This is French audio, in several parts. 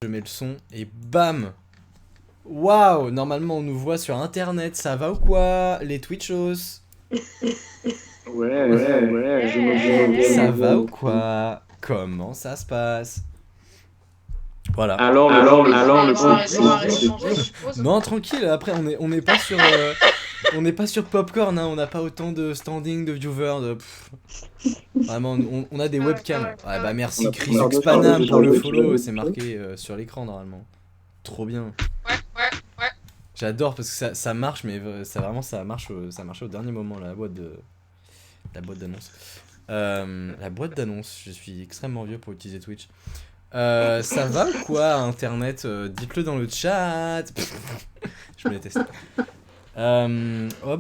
je mets le son et bam. Waouh, normalement on nous voit sur internet, ça va ou quoi? Les Twitchos? Ouais, Ça va ou quoi? Comment ça se passe? Voilà. Alors, Non, tranquille, après on n'est pas sur on n'est pas sur Popcorn, hein, on n'a pas autant de standing de viewers vraiment on a des webcams. Ouais, bah merci Chris Xpanam pour le follow, c'est marqué sur l'écran normalement. Trop bien. Ouais. J'adore parce que ça marche, mais ça marche au dernier moment la boîte d'annonce. La boîte d'annonce, je suis extrêmement vieux pour utiliser Twitch. Ça va ou quoi internet? Dites-le dans le chat. Je me déteste. Bah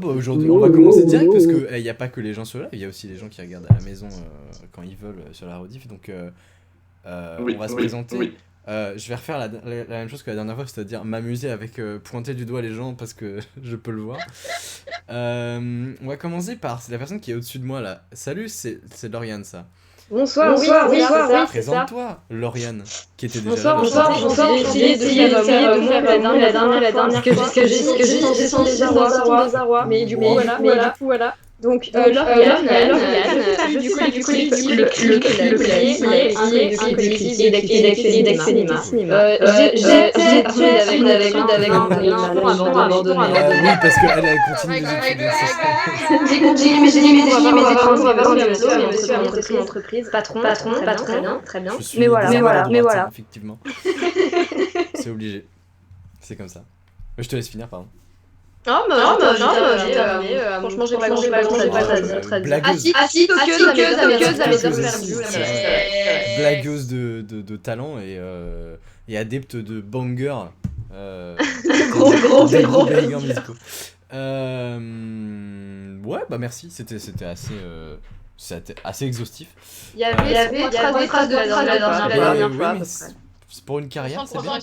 aujourd'hui on va commencer direct parce que y a pas que les gens sur live, il y a aussi les gens qui regardent à la maison quand ils veulent sur la rediff, donc on va se présenter. Je vais refaire la même chose que la dernière fois, c'est-à-dire m'amuser avec pointer du doigt les gens parce que je peux le voir. On va commencer par la personne qui est au-dessus de moi là. Salut, c'est Lauriane ça. Bonsoir, oui, Présente-toi, Lauriane, qui était déjà là. Bonsoir, j'ai essayé de faire la dernière que j'ai senti dans le désarroi, mais du coup, voilà. Donc, Lauriane, du collectif Le Clavier et d'Axénima. J'ai parlé avec un abandonné. Oui, parce qu'elle continue J'ai continué, mais je me suis à mon entreprise. Patron, très bien. Mais voilà. Effectivement. C'est obligé. C'est comme ça. Je te laisse finir, pardon. Non, franchement, j'ai pas grand-chose à dire. Assis, coqueuse, avec perdu. Blagueuse de talent et adepte de banger. Gros bangers musicaux. Ouais, bah merci, c'était assez exhaustif. Il y avait 3 phrases de la dernière fois. Pour une carrière, c'est bien.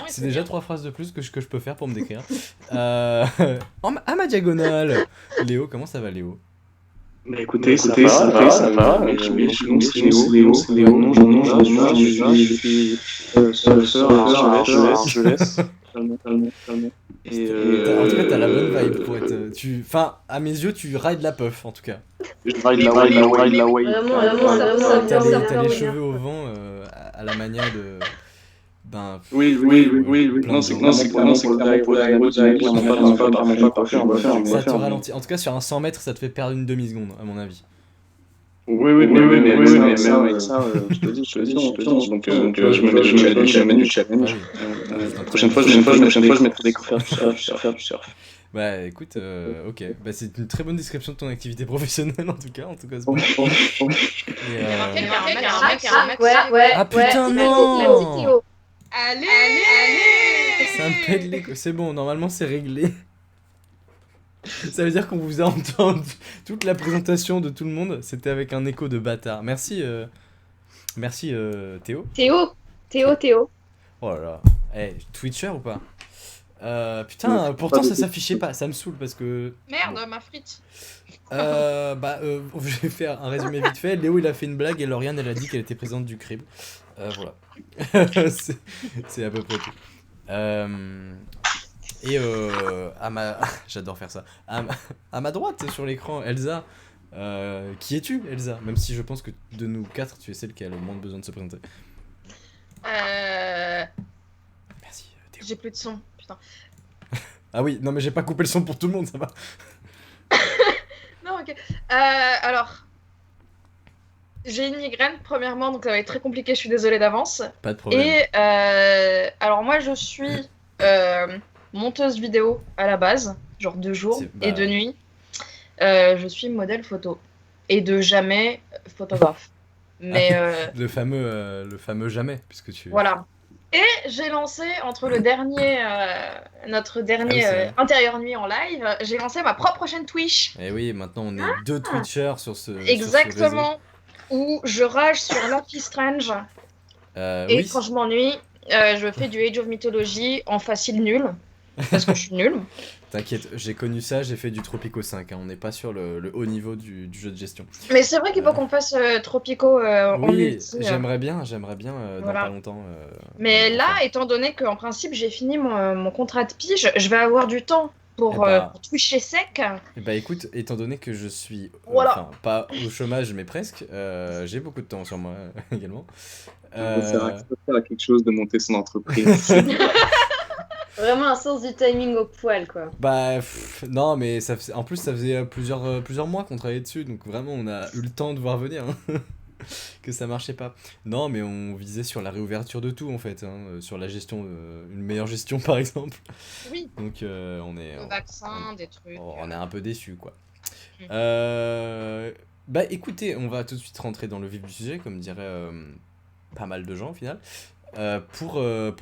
C'est déjà 3 phrases de plus que je peux faire pour me décrire. À ma diagonale, Léo, comment ça va, Léo? Bah écoutez, ça va. Léo, je suis surfeur à Argelès. Et en tout cas, t'as la bonne vibe pour être. Enfin, à mes yeux, tu rides la puff en tout cas. Je ride la wave. Vraiment, T'as les cheveux au vent à la manière de. Oui. Non, c'est clairement pour la route, ça te ralentit. En tout cas, sur un 100 mètres, ça te fait perdre une demi-seconde, à mon avis. Oui, mais ça, je te dis, donc je me mets du challenge. La prochaine fois, je mettrai des couverts du surf. Bah écoute, ok, bah c'est une très bonne description de ton activité professionnelle en tout cas c'est bon. Ouais. Ah putain non. Allez. Ça me pète les couilles, c'est bon, normalement c'est réglé. Ça veut dire qu'on vous a entendu toute la présentation de tout le monde, c'était avec un écho de bâtard. Merci Théo. Théo. Oh là là, Twitcher ou pas? Putain, pourtant ça s'affichait pas, ça me saoule parce que... Merde, ma frite. Je vais faire un résumé vite fait. Léo il a fait une blague et Lauriane elle a dit qu'elle était présente du crib. Voilà. c'est à peu près tout. J'adore faire ça. À ma droite sur l'écran, Elsa. Qui es-tu, Elsa? Même si je pense que de nous 4, tu es celle qui a le moins besoin de se présenter. Merci, Théo. J'ai plus de son, putain. Ah oui, non mais j'ai pas coupé le son pour tout le monde, ça va. Non, ok. Alors, j'ai une migraine, premièrement, donc ça va être très compliqué, je suis désolée d'avance. Pas de problème. Et alors moi, je suis monteuse vidéo à la base, genre de jour et de nuit. Je suis modèle photo et de jamais photographe. Mais le fameux jamais, puisque tu... Voilà. Et j'ai lancé, entre notre dernier intérieur nuit en live, j'ai lancé ma propre chaîne Twitch. Et oui, maintenant on est 2 Twitchers sur ce Exactement, sur ce où je rage sur Life is Strange. Et quand je m'ennuie, je fais du Age of Mythology en facile nul. parce que je suis nulle. T'inquiète, j'ai connu ça, j'ai fait du Tropico 5, hein, on n'est pas sur le haut niveau du jeu de gestion. Mais c'est vrai qu'il faut qu'on fasse Tropico en multi. J'aimerais bien dans pas longtemps. Mais là, étant donné qu'en principe j'ai fini mon contrat de pige, je vais avoir du temps pour toucher sec. Et bah écoute, étant donné que je suis pas au chômage mais presque, j'ai beaucoup de temps sur moi également. Ça sert à quelque chose de monter son entreprise. Vraiment un sens du timing au poil, quoi. Bah non, mais en plus ça faisait plusieurs mois qu'on travaillait dessus, donc vraiment on a eu le temps de voir venir hein, que ça marchait pas. Non, mais on visait sur la réouverture de tout en fait, hein, sur la gestion, une meilleure gestion par exemple. Oui. Donc on est... Le vaccin, des trucs. On est un peu déçus quoi. Bah écoutez, on va tout de suite rentrer dans le vif du sujet, comme dirait pas mal de gens au final. Pour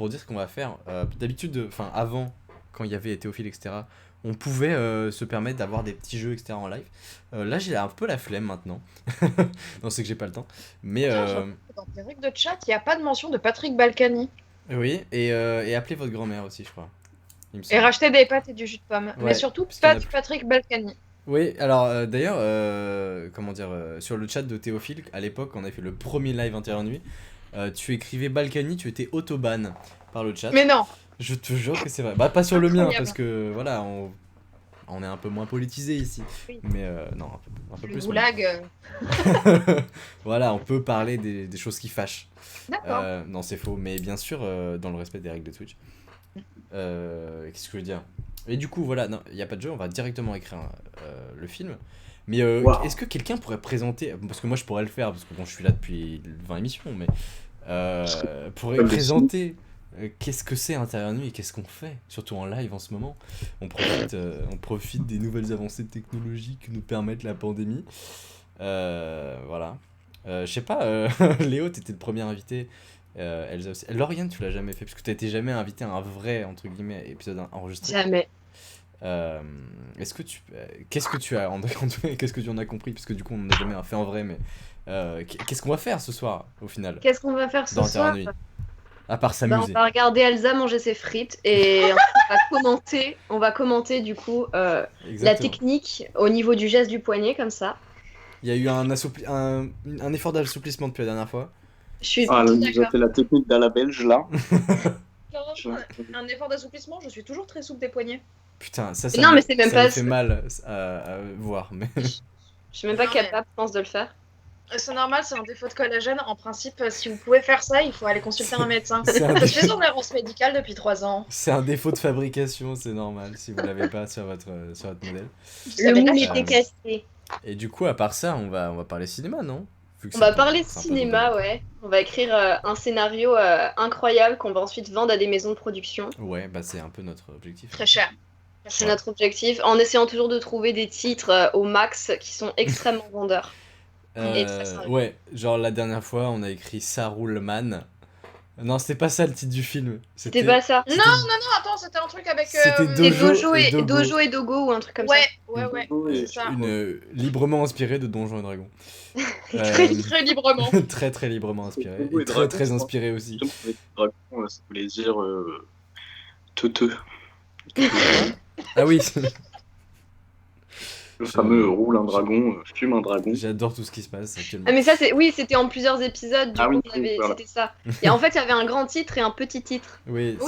dire ce qu'on va faire. D'habitude, avant, quand il y avait Théophile, etc., on pouvait se permettre d'avoir des petits jeux, etc., en live. Là, j'ai un peu la flemme maintenant. Non, c'est que j'ai pas le temps. Mais. Dans tes règles de chat, il n'y a pas de mention de Patrick Balkany. Oui, et appelez votre grand-mère aussi, je crois. Et racheter des pâtes et du jus de pomme. Ouais, mais surtout, pas de Patrick Balkany. Oui, alors d'ailleurs, sur le chat de Théophile, à l'époque, on avait fait le premier live intérieur nuit. Tu écrivais Balkany, tu étais auto-ban par le chat. Mais non. Je te jure que c'est vrai. Bah pas sur le mien parce que voilà, on est un peu moins politisé ici. Oui. Mais non, un peu le plus. Goulag. Voilà, on peut parler des choses qui fâchent. D'accord. Non, c'est faux, mais bien sûr dans le respect des règles de Twitch. Qu'est-ce que je veux dire? Et du coup, voilà, non, il n'y a pas de jeu, on va directement écrire le film. Mais est-ce que quelqu'un pourrait présenter, parce que moi je pourrais le faire, parce que bon, je suis là depuis 20 émissions, mais pourrait présenter qu'est-ce que c'est Intérieur Nuit et qu'est-ce qu'on fait, surtout en live en ce moment. On profite des nouvelles avancées technologiques que nous permettent la pandémie. Voilà. Je sais pas, Léo, t'étais le premier invité. Elsa aussi. Lauriane, tu l'as jamais fait, parce que t'as été jamais invité à un vrai, entre guillemets, épisode enregistré. Jamais. Qu'est-ce que tu as qu'est-ce que tu en as compris, parce que du coup on n'a jamais fait en vrai, mais qu'est-ce qu'on va faire ce soir au final? Qu'est-ce qu'on va faire ce soir? À part s'amuser. On va regarder Elsa manger ses frites et on va commenter du coup la technique au niveau du geste du poignet comme ça. Il y a eu un effort d'assouplissement depuis la dernière fois. Je suis j'ai fait la technique d'à la belge là. Un effort d'assouplissement, je suis toujours très souple des poignets. Putain, mais c'est même pas me fait mal à voir. Mais... Je suis même pas capable, je pense, de le faire. C'est normal, c'est un défaut de collagène. En principe, si vous pouvez faire ça, il faut aller consulter un médecin. Je suis en errance médicale depuis 3 ans. C'est un défaut de fabrication, c'est normal si vous l'avez pas sur votre modèle. Le moule était cassé. Et du coup, à part ça, on va parler cinéma, non? On va parler cinéma, ouais. On va écrire un scénario incroyable qu'on va ensuite vendre à des maisons de production. Ouais, bah c'est un peu notre objectif. Très cher. C'est notre objectif, en essayant toujours de trouver des titres au max qui sont extrêmement vendeurs. Ouais, genre la dernière fois, on a écrit Ça roule man. Non, c'était pas ça le titre du film. C'était pas ça. Non, attends, c'était un truc avec. C'était Dojo et Dogo ou un truc comme ça. Ouais, c'est ça. Librement inspiré de Donjons et Dragons. Très librement. Très librement inspiré. Et très inspiré aussi. Dragon, ça voulait dire. Teuteux. Ah oui. Le fameux roule un dragon, fume un dragon. J'adore tout ce qui se passe actuellement. Ah mais ça c'était en plusieurs épisodes, c'était ça. Et en fait il y avait un grand titre et un petit titre. Oui.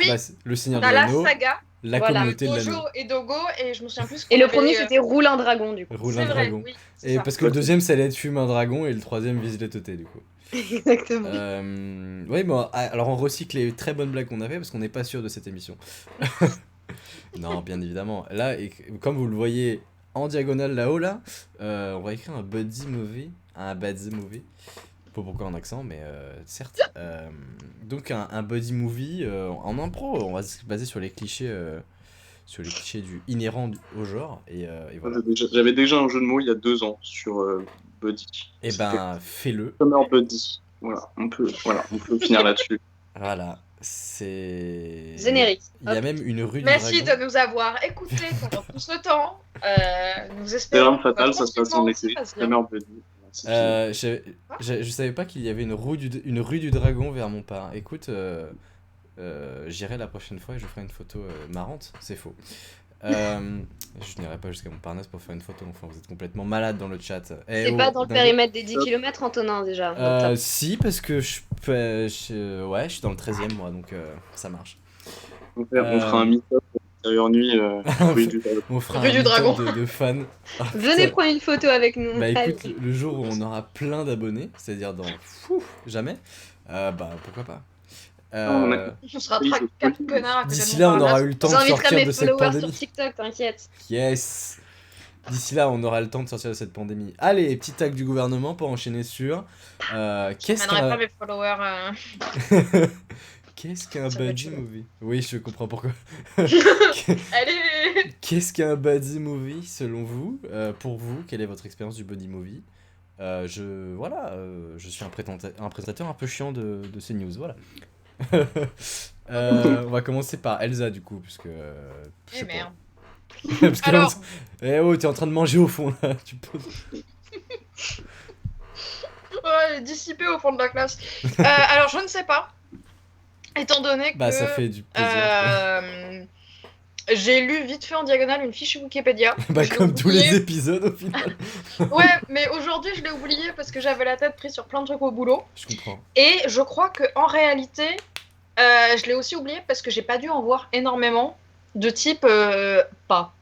Le Seigneur de l'Anneau, la saga, la communauté de l'Anneau. Dojo et Dogo, et je me souviens plus. Et le premier c'était roule un dragon du coup. Roule un dragon. Oui, et ça. Parce que le deuxième ça allait être fume un dragon et le troisième vise les teutés du coup. Exactement. Oui, bon, alors on recycle les très bonnes blagues qu'on a fait parce qu'on n'est pas sûr de cette émission. Non, bien évidemment. Là, et comme vous le voyez en diagonale là-haut, là, on va écrire un buddy movie. Pas pourquoi en accent, mais certes. Donc un buddy movie en impro. On va se baser sur les clichés du inhérent au genre. Et voilà. J'avais déjà un jeu de mots il y a 2 ans sur buddy. Et ben, fais-le. Summer buddy. Voilà, on peut finir là-dessus. Voilà. C'est générique. Il y a même une rue du Merci dragon. de nous avoir écoutés pendant tout ce temps. Nous espérons. C'est fatal, ça se passe en été. Summer buddy. Je savais pas qu'il y avait une rue du dragon vers mon part. Écoute, j'irai la prochaine fois et je ferai une photo marrante. C'est faux. Je n'irai pas jusqu'à Montparnasse pour faire une photo, enfin vous êtes complètement malade dans le chat. C'est pas dans le périmètre des 10 km, Antonin, déjà. Si, parce que je suis dans le 13e moi, donc ça marche. On fera un meet-up intérieur nuit on fera Rue un du Dragon de fans. Venez prendre une photo avec nous. Bah écoute, le jour où on aura plein d'abonnés, c'est-à-dire dans jamais, pourquoi pas. On sera 4 connards à côté de D'ici là, on aura eu le temps de sortir de cette pandémie. Sur TikTok, t'inquiète. Yes. D'ici là, on aura le temps de sortir de cette pandémie. Allez, petit tag du gouvernement pour enchaîner sur. Qu'est-ce qu'un... pas mes followers. Qu'est-ce qu'un buddy movie? Oui, je comprends pourquoi. Allez. Qu'est-ce qu'un buddy movie selon vous? Pour vous, quelle est votre expérience du buddy movie? Je suis un présentateur un peu chiant de ces news, voilà. On va commencer par Elsa du coup, puisque. Merde. Parce que alors... t'es en train de manger au fond là, tu poses. Ouais, dissipé au fond de la classe. Alors je ne sais pas, étant donné que. Ça fait du plaisir. J'ai lu vite fait en diagonale une fiche Wikipédia. Comme tous les épisodes au final. Ouais, mais aujourd'hui je l'ai oublié parce que j'avais la tête prise sur plein de trucs au boulot. Je comprends. Et je crois que en réalité, je l'ai aussi oublié parce que j'ai pas dû en voir énormément de type pas.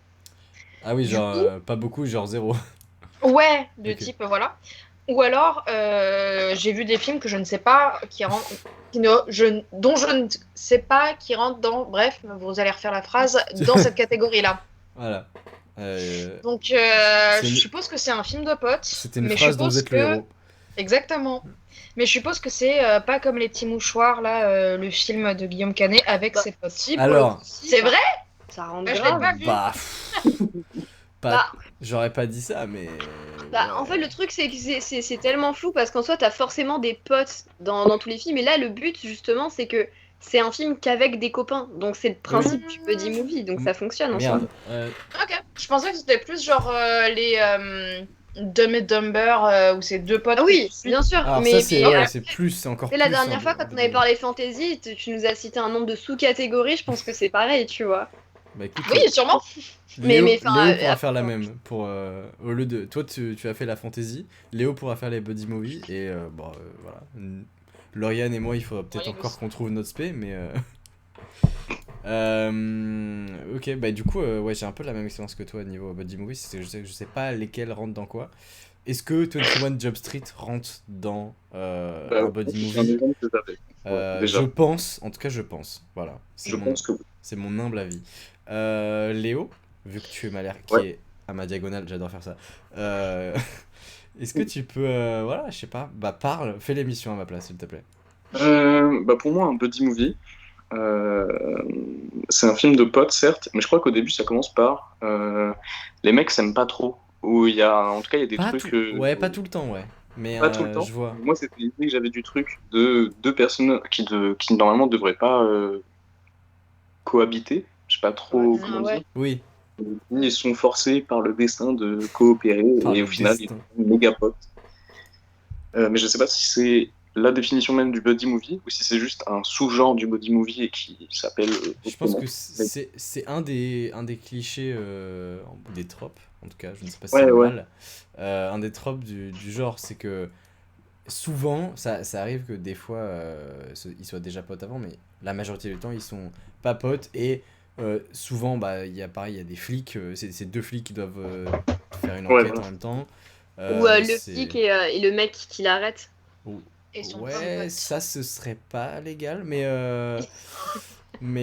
Ah oui, genre pas beaucoup, genre 0. Ouais, de type voilà. Ou alors j'ai vu des films que je ne sais pas dont je ne sais pas qui rentrent dans. Bref, vous allez refaire la phrase dans cette catégorie-là. Voilà. Donc je suppose que c'est un film de potes. C'était une phrase dont vous êtes le héros. Exactement. Mais je suppose que c'est pas comme Les Petits Mouchoirs, là, le film de Guillaume Canet avec ses potes. Alors, c'est vrai? Ça rentre je l'ai pas vu. J'aurais pas dit ça, mais. En fait, le truc, c'est que c'est tellement flou parce qu'en soi, t'as forcément des potes dans tous les films. Et là, le but, justement, c'est que c'est un film qu'avec des copains. Donc, c'est le principe du buddy movie. Donc, ça fonctionne en soi. Ok. Je pensais que c'était plus genre les Dumb and Dumber où c'est deux potes. Ah oui, bien sûr. Alors, mais ça, c'est plus, c'est encore plus. La dernière fois, quand on avait parlé fantasy, tu nous as cité un nombre de sous-catégories. Je pense que c'est pareil, tu vois. Bah, écoute, oui, sûrement. Léo pourra faire la même. Au lieu de. Toi, tu as fait la fantasy. Léo pourra faire les buddy movies. Et voilà. Lauriane et moi, il faudra peut-être encore qu'on trouve notre spé, mais. Ok, du coup, j'ai un peu la même expérience que toi au niveau buddy movie. C'est que je sais pas lesquels rentrent dans quoi. Est-ce que 21 Jump Street rentre dans un buddy movie? Je pense, en tout cas, je pense. Voilà. Pense que oui. C'est mon humble avis. Léo, vu que tu es malère, qui est à ma diagonale, j'adore faire ça. Est-ce que tu peux, je sais pas, parle, fais l'émission à ma place, s'il te plaît. Pour moi, un buddy movie, c'est un film de potes, certes, mais je crois qu'au début, ça commence par les mecs s'aiment pas trop, où il y a, en tout cas, il y a des trucs. Pas tout le temps, ouais. Mais pas tout le temps. Je vois. Moi, c'était l'idée que j'avais du truc de deux personnes qui normalement devraient pas cohabiter. Je sais pas trop comment dire. Oui. Ils sont forcés par le destin de coopérer et au final, ils sont méga potes. Mais je sais pas si c'est la définition même du buddy movie ou si c'est juste un sous-genre du buddy movie et qui s'appelle. Je pense que c'est un des clichés, des tropes, en tout cas, je ne sais pas si c'est mal. Un des tropes du genre, c'est que souvent, ça arrive que des fois, ils soient déjà potes avant, mais la majorité du temps, ils sont pas potes et. Souvent, il y a des flics, c'est deux flics qui doivent faire une enquête en même temps. Ou le flic et le mec qui l'arrête. Ouais, ça ce serait pas légal, mais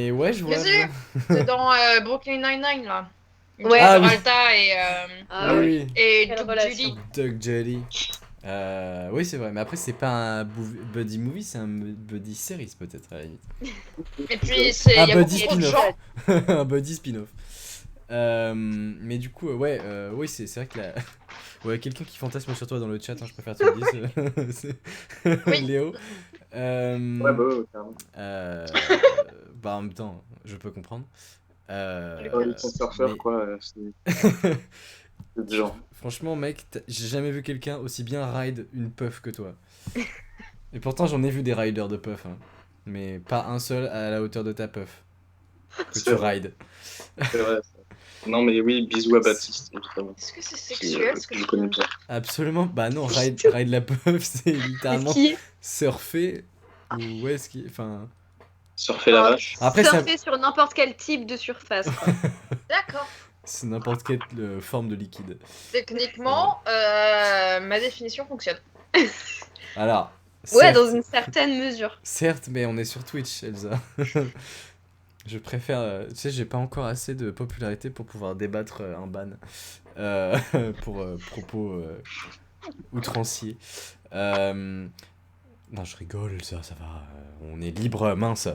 ouais, je vois. C'est dans Brooklyn Nine-Nine là. Alta et Doug Jelly. Oui, c'est vrai, mais après, c'est pas un buddy movie, c'est un buddy series peut-être à la limite. Et puis, il y a buddy beaucoup de gens. Un buddy spin-off. Mais du coup, oui, c'est vrai que la. Ouais, quelqu'un qui fantasme sur toi dans le chat, je préfère te le dire. C'est Léo. En même temps, je peux comprendre. Surfeur, quoi. C'est genre. Franchement, mec, j'ai jamais vu quelqu'un aussi bien ride une puff que toi. Et pourtant, j'en ai vu des riders de puff. Hein. mais pas un seul à la hauteur de ta puff que C'est tu vrai. rides. C'est vrai. Non, mais oui, bisous à Baptiste, évidemment. Est-ce que c'est sexuel ce que je tu connais dis bien. Absolument, bah non, ride la puff, c'est littéralement Skier. surfer ou ouais, skier, enfin... Surfer la vache. Après, ça... Surfer sur n'importe quel type de surface. D'accord. C'est n'importe quelle forme de liquide. Techniquement, ma définition fonctionne. Alors... Ouais, certes- dans une certaine mesure. Certes, mais on est sur Twitch, Elsa. Je préfère... tu sais, j'ai pas encore assez de popularité pour pouvoir débattre un ban. Pour propos outranciers. Non, je rigole, Elsa, ça va. On est libre, mince.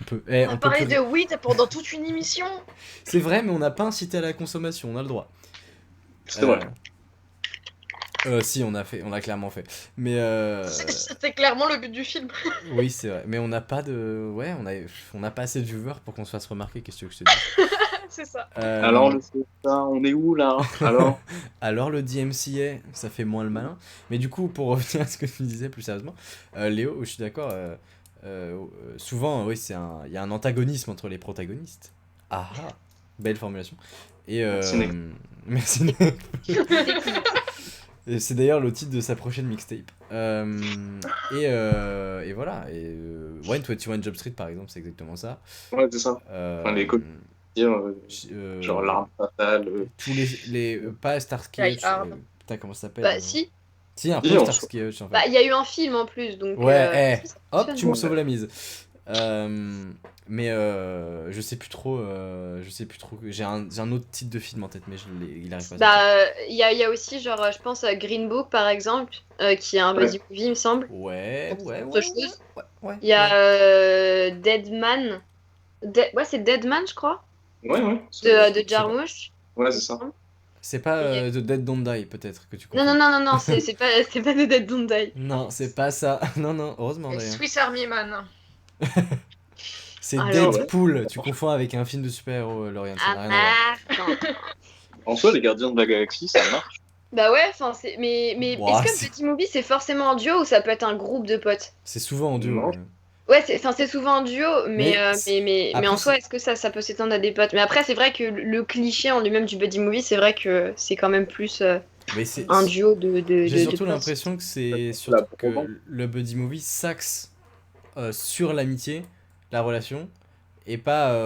On peut... On a parlé de weed pendant toute une émission. C'est vrai, mais on n'a pas incité à la consommation, on a le droit. C'est vrai. Si, on a clairement fait. Mais C'était clairement le but du film. oui, c'est vrai. Mais on n'a pas de... Ouais, on n'a pas assez de viewers pour qu'on se fasse remarquer, qu'est-ce que je te dis. C'est ça. Alors, le ça, on est où là? Alors le DMCA, ça fait moins le malin. Mais du coup, pour revenir à ce que tu disais plus sérieusement, Léo, je suis d'accord, souvent, oui, il y a un antagonisme entre les protagonistes. Ah ah, belle formulation. Et merci. Et c'est d'ailleurs le titre de sa prochaine mixtape. Et voilà. Et 121 Jump Street, par exemple, c'est exactement ça. Ouais, c'est ça. Enfin, les codes. Genre l'arme fatale. Tous les pas Starsky Hutch. Putain, comment ça s'appelle Bah, si. Si, un peu Starsky Hutch en fait. Bah, il y a eu un film en plus, donc. Ouais, ça hop, fonctionne. tu me sauves la mise. Mais je sais plus trop. J'ai un autre titre de film en tête, mais il arrive pas. Bah, il y a aussi, genre, je pense à Green Book par exemple, qui est un buddy movie, il me semble. Ouais. Il y a Deadman. Ouais, c'est Deadman, je crois. Ouais. De Jarmusch. Ouais, c'est ça. C'est pas The Dead Don't Die, peut-être, que tu comprends. Non, c'est pas The Dead Don't Die. Non, c'est pas ça. Non, heureusement Et d'ailleurs. Swiss Army Man. C'est Alors, Deadpool, tu confonds avec un film de super-héros, Lauriane, ça n'a rien à voir. En soi, les Gardiens de la Galaxie, ça marche. Bah ouais, enfin, mais Ouah, est-ce que Petit Movie c'est forcément en duo ou ça peut être un groupe de potes? C'est souvent en duo. Non. Ouais, c'est souvent en duo, mais après, en soi, est-ce que ça peut s'étendre à des potes? Mais après, c'est vrai que le cliché en lui-même du buddy movie, c'est vrai que c'est quand même plus Mais c'est un duo de J'ai surtout potes. l'impression que c'est surtout que le buddy movie s'axe sur l'amitié, la relation, et pas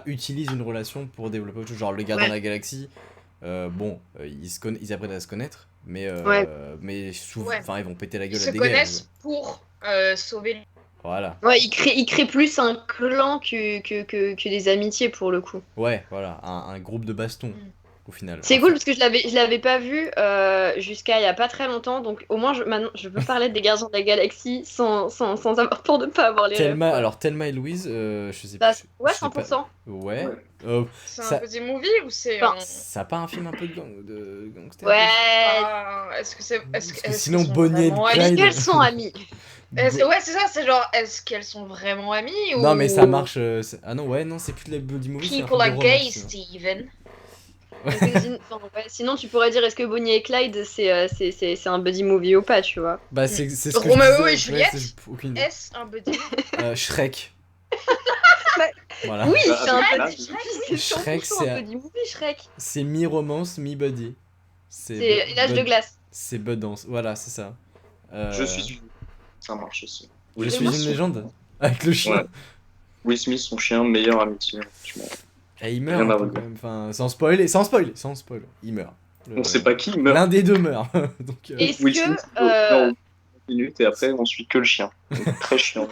utilise une relation pour développer autre chose. Genre le gars dans la galaxie, ils apprennent à se connaître, mais souvent, enfin, ils vont péter la Ils gueule se à des gars. connaissent pour sauver. Voilà. Ouais, il crée plus un clan que des amitiés pour le coup. Ouais, voilà, un groupe de baston au final. C'est cool parce que je l'avais pas vu jusqu'à il y a pas très longtemps, donc au moins maintenant je peux parler des Gardiens de la Galaxie sans avoir peur de pas avoir les rêves. Alors Thelma et Louise, je sais Bah, plus. ouais, je sais 100%. pas. Ouais. C'est ça- un petit movie ou c'est. Enfin, Ça a pas un film un peu de gangster? Ouais. Est-ce que c'est. Parce que sinon, Bonnie and Est-ce Clyde. qu'elles sont amies? Ouais, c'est ça, c'est genre, est-ce qu'elles sont vraiment amies ou. Non, mais ça marche. Ah non, ouais, non, c'est plus de la buddy movie. c'est un People film are de gay, romance, sinon. Steven. Sinon, tu pourrais dire est-ce que Bonnie et Clyde c'est un buddy movie ou pas, tu vois? Bah, c'est ce que Roméo je et disais, Juliette, ouais, aucune idée. Est-ce un buddy? Shrek. Voilà. Oui, Ah, c'est un Shrek, buddy movie. C'est Shrek, 100% c'est un buddy movie, Shrek. C'est mi-romance, mi-buddy. C'est l'âge de glace. C'est Bud Dance. Voilà, c'est ça. Je suis. Ça marche aussi. Je suis une légende. Avec le chien. Ouais. Will Smith, son chien, meilleur amitié. Et il meurt Rien à un peu, voir. quand même. Enfin, sans spoiler. Il meurt. On sait pas qui meurt. L'un des deux meurt. Donc, Est-ce Will que Smith meurt en 10 minutes et après on suit que le chien. Donc, très chiant.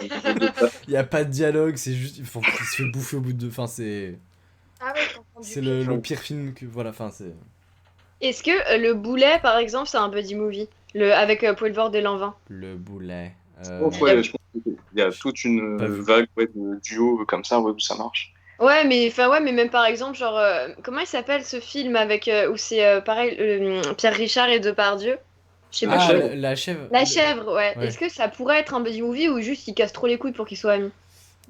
il y a pas de dialogue, c'est juste. Il se fait bouffer au bout de deux. Enfin, c'est. Ah ouais, j'ai entendu. C'est le pire film que. Voilà, enfin, c'est. est-ce que le boulet, par exemple, c'est un buddy movie avec Poulvord et Lanvin? Le boulet. Ouais, je pense qu'il y a toute une vague de duo comme ça où ça marche. Ouais, mais même par exemple, genre, comment il s'appelle ce film avec où c'est pareil, Pierre Richard et Depardieu? Je sais pas. La chèvre. La chèvre, ouais. Ouais. Est-ce que ça pourrait être un buddy movie ou juste il casse trop les couilles pour qu'ils soient amis?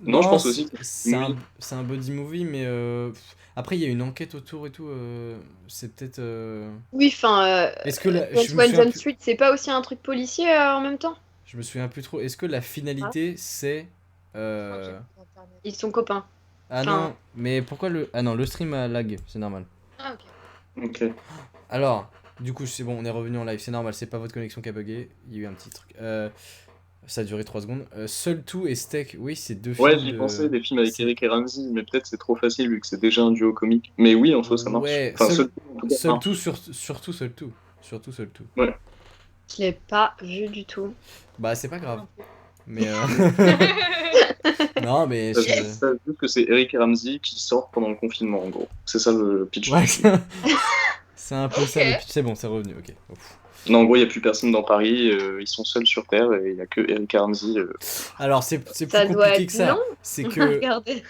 Non, je pense aussi que c'est un buddy movie, mais après il y a une enquête autour et tout. C'est peut-être. Oui, enfin. Est-ce que la... je me 21 souviens Jump Street, c'est pas aussi un truc policier en même temps? Je me souviens plus trop. Est-ce que la finalité c'est Ils sont copains. Ah non, mais pourquoi le... Ah non, le stream a lag, c'est normal. Ah, ok. Ok. Alors, du coup, c'est bon, on est revenu en live, c'est normal, c'est pas votre connexion qui a bugué, il y a eu un petit truc. Ça a duré 3 secondes. Seul Tout et Steak, oui, c'est deux films. Ouais, j'y pensais, des films avec Eric et Ramsey, mais peut-être c'est trop facile vu que c'est déjà un duo comique. Mais oui, en soi, ça marche. Ouais, Enfin, Seul Tout, surtout Seul Tout. Surtout Seul Tout. Ouais. Je l'ai pas vu du tout. Bah, c'est pas grave. Mais non, mais Ça juste que c'est Eric et Ramsey qui sortent pendant le confinement, en gros. C'est ça le pitch. Ouais, c'est un peu ça le pitch. C'est bon, c'est revenu, ok. Ouf. Non, en gros, il n'y a plus personne dans Paris, ils sont seuls sur Terre et il n'y a que Eric et Ramsey. Alors, c'est plus Ça doit compliqué être que ça. long. C'est que. Regardez.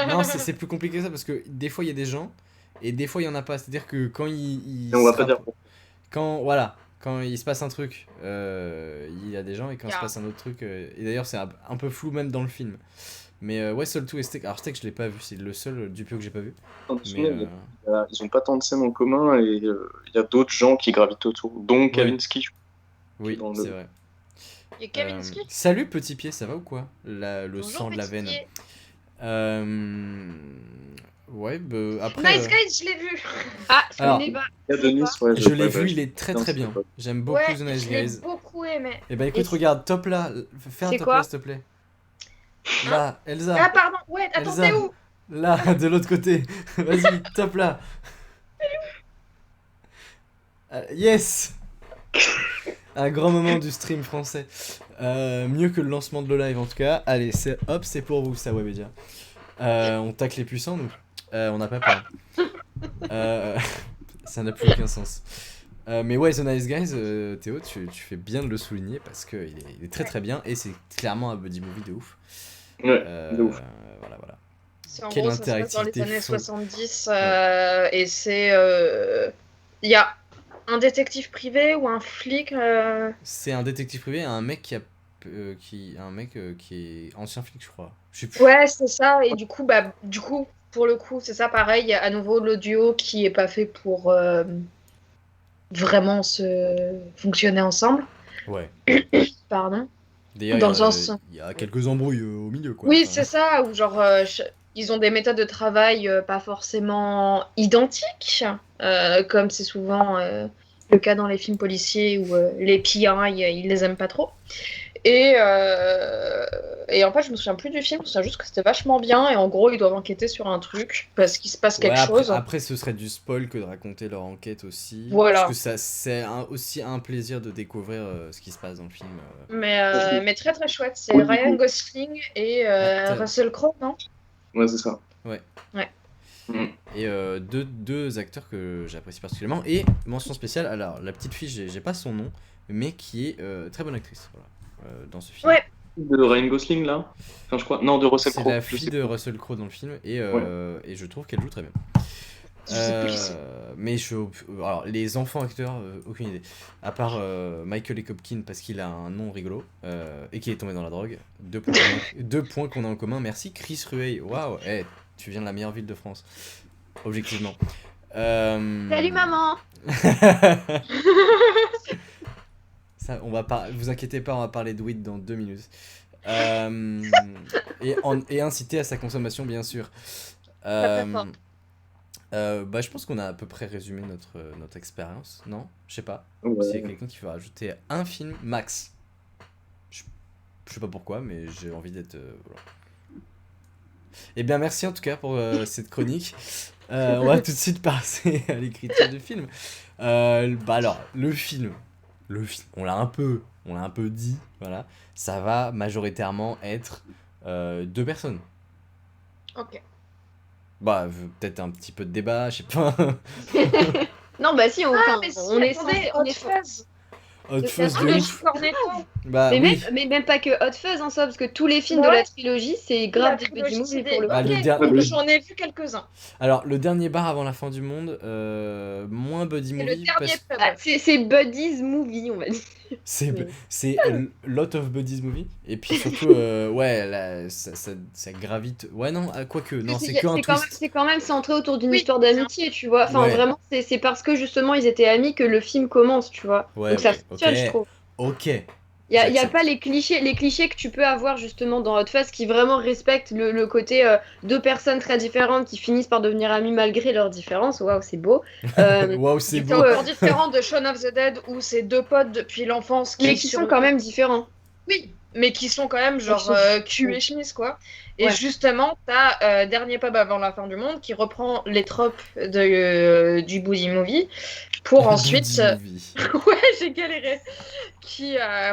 Non, c'est plus compliqué que ça parce que des fois il y a des gens et des fois il y en a pas. C'est-à-dire que quand il Et on va pas dire pourquoi. quand il se passe un truc, il y a des gens et quand il se passe un autre truc. Et d'ailleurs, c'est un peu flou même dans le film. Mais ouais, Seul Tout et Steak. Alors, Steak, je l'ai pas vu, c'est le seul du Pio que j'ai pas vu. Mais, ils ont pas tant de scènes en commun et il y a d'autres gens qui gravitent autour, dont Kavinsky. Oui, c'est vrai. Il y a Kavinsky. Salut Petit Pied, ça va ou quoi? Le Bonjour, sang de la Petit veine. Pied. Ouais, bah, après. Nice Guys, je l'ai vu. Ah, je Alors, connais pas. Il y a Denis, ouais, Je l'ai vu, il est très très bien. J'aime beaucoup Ouais, The Nice je l'ai Guys. beaucoup aimé. Et bah écoute, regarde, top là, fais un C'est top quoi là s'il te plaît. Là, Elsa. Ah, pardon, ouais, attends, Elsa. t'es où? Là, de l'autre côté. Vas-y, top là. Yes. Un grand moment du stream français. Mieux que le lancement de le live en tout cas. Allez, c'est pour vous ça, Webedia. On tacle les puissants, nous. On n'a pas peur. Ça n'a plus aucun sens. Mais ouais, The Nice Guys, Théo, tu fais bien de le souligner parce qu'il est très très bien et c'est clairement un buddy movie de ouf. Ouais, de ouf. Voilà. C'est en Quelle gros, ça se passe dans les interactivité années folle. 70 et c'est... Il y a un détective privé ou un flic C'est un détective privé, un mec qui est ancien flic, je crois. Je sais plus. Ouais, c'est ça. Et du coup, pour le coup, c'est ça pareil. Il y a à nouveau l'audio qui est pas fait pour vraiment fonctionner ensemble. Ouais. Pardon. D'ailleurs, Dans le sens... il y a quelques embrouilles au milieu, quoi. Oui, Enfin, c'est ça. Ou genre, ils ont des méthodes de travail pas forcément identiques, comme c'est souvent le cas dans les films policiers où les PI, ils les aiment pas trop. Et en fait, je me souviens plus du film, je me souviens juste que c'était vachement bien. Et en gros, ils doivent enquêter sur un truc parce qu'il se passe quelque chose. Après, ce serait du spoil que de raconter leur enquête aussi. Voilà. Parce que c'est aussi un plaisir de découvrir ce qui ce qui se passe dans le film. Mais très très chouette. C'est Ryan Gosling et Russell Crowe, non? Ouais, c'est ça. Ouais. Ouais. Et deux acteurs que j'apprécie particulièrement. Et mention spéciale, alors la petite fille, j'ai pas son nom, mais qui est très bonne actrice dans ce film. Ouais. De Ryan Gosling là, enfin je crois, non, de Russell Crowe. C'est la fille de Russell Crowe dans le film et je trouve qu'elle joue très bien. Mais alors les enfants acteurs, aucune idée. À part Michael Hopkins parce qu'il a un nom rigolo et qu'il est tombé dans la drogue. Deux points qu'on a en commun. Merci Chris Rueil. Waouh, tu viens de la meilleure ville de France, objectivement. Salut maman. Ça, vous inquiétez pas, on va parler de weed dans 2 minutes. Et inciter à sa consommation, bien sûr. Je pense qu'on a à peu près résumé notre expérience, non? Je sais pas. Ouais. S'il y a quelqu'un qui veut rajouter un film max. Je sais pas pourquoi, mais j'ai envie d'être... voilà. Eh bien, merci en tout cas pour cette chronique. On va tout de suite passer à l'écriture du film. Alors, le film, on l'a un peu dit, voilà. Ça va majoritairement être 2 personnes. Ok. Bah, peut-être un petit peu de débat, je sais pas. Non, bah si, on attendez, Hot Fuzz. Hot Fuzz de Le ouf. Cornetto. Bah, mais, oui. mais même pas que Hot Fuzz en soi, parce que tous les films de la trilogie, c'est grave des petits movies pour le coup. Bah, J'en ai vu quelques-uns. Alors, le dernier bar avant la fin du monde, moins buddy C'est movie. le dernier pub. C'est Buddy's Movie, on va dire. C'est lot of buddies movie. Et puis surtout, ça gravite. Ouais, non, quoique, non, c'est que un twist. C'est quand même centré autour d'une histoire d'amitié, tu vois. Enfin, vraiment, c'est parce que justement ils étaient amis que le film commence, tu vois. Ouais, donc ça fonctionne, je trouve. Ok, Il y a pas les clichés que tu peux avoir justement dans Hot Fuzz qui vraiment respectent le côté deux personnes très différentes qui finissent par devenir amies malgré leurs différences. Waouh, c'est beau. Waouh, c'est beau. C'est encore différent de Shaun of the Dead où c'est deux potes depuis l'enfance qui sont quand même différents. Oui, mais qui sont quand même genre cul et chemise quoi. Et justement, t'as Dernier Pub avant la fin du monde qui reprend les tropes du Buddy Movie pour ensuite... ouais, j'ai galéré.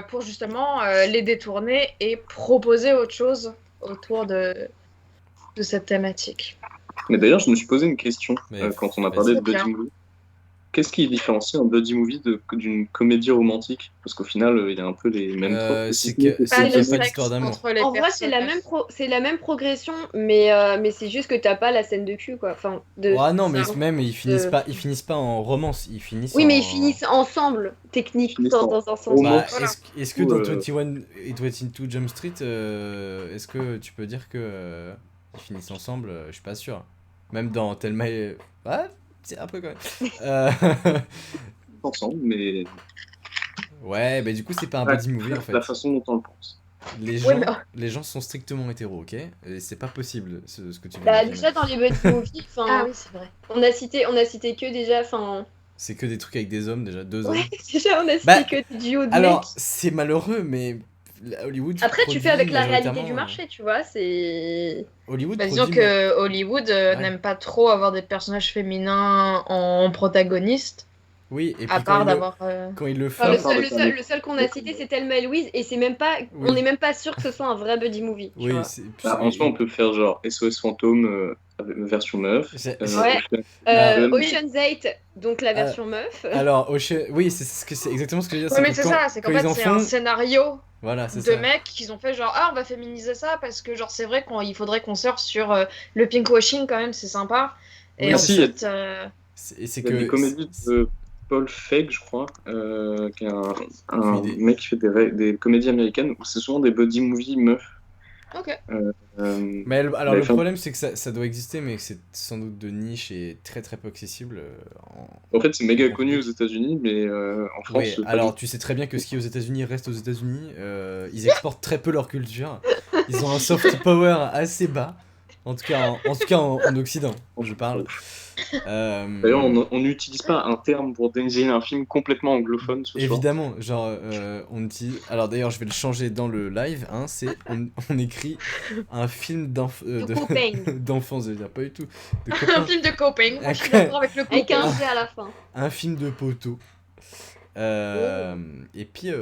Pour justement les détourner et proposer autre chose autour de cette thématique. Mais d'ailleurs, je me suis posé une question quand on a parlé de Buddy Movie. Qu'est-ce qui différencie un buddy movie d'une comédie romantique? Parce qu'au final, il y a un peu les mêmes tropes. C'est qu'il n'y a pas d'histoire d'amour. En vrai, c'est la même progression, mais c'est juste que t'as pas la scène de cul, quoi. Enfin, non, mais même, ils finissent pas en romance, ils finissent mais ils finissent ensemble, techniquement, dans un sens. Est-ce que dans 21 et 22 Jump Street, est-ce que tu peux dire que ils finissent ensemble? Je suis pas sûr. Même dans Thelma et... Ouais, c'est un peu quand même. Ensemble, mais... Ouais, mais du coup, c'est pas un buddy movie, en fait. La façon dont on le pense. Les gens sont strictement hétéros, ok? Et c'est pas possible, ce que tu veux dire. Déjà, dans les buddy movies, ah oui, c'est vrai. On a cité que déjà, c'est que des trucs avec des hommes, déjà, 2 hommes. Déjà, on a cité que des duos de mecs. Alors, c'est malheureux, mais... Hollywood après tu fais avec la réalité du marché, tu vois, c'est Hollywood disons que Hollywood n'aime pas trop avoir des personnages féminins en protagoniste. Oui, et puis à part d'avoir quand il le fait le seul qu'on a cité c'est Thelma et Louise et c'est même pas on n'est même pas sûr que ce soit un vrai buddy movie. Oui, en soi on peut faire genre SOS Fantôme version meuf. Ocean's 8 donc la version meuf. Alors oui, c'est exactement ce que je veux dire. Oui, mais c'est ça, c'est qu'en fait c'est un scénario. Voilà, c'est de ça. mecs qui ont fait genre on va féminiser ça parce que genre c'est vrai qu'il faudrait qu'on surfe sur le pinkwashing quand même, c'est sympa. Et ensuite c'est que des comédies de Paul Feig, je crois, qui est un mec qui fait des comédies américaines où c'est souvent des buddy movies meufs. Ok. Mais alors le problème c'est que ça doit exister mais que c'est sans doute de niche et très très peu accessible. En fait c'est méga connu aux États-Unis mais en France. Oui, alors tu sais très bien que ce qui est aux États-Unis reste aux États-Unis. Ils exportent très peu leur culture. Ils ont un soft power assez bas. En tout cas en Occident, je parle. D'ailleurs, on n'utilise pas un terme pour désigner un film complètement anglophone. Évidemment, genre, on utilise. Alors d'ailleurs, je vais le changer dans le live. Hein, on écrit un film d'enfance, je veux dire, pas du tout. Un film de copain. Je suis d'accord avec le copain. Avec un G à la fin. Un film de poteau. Et puis.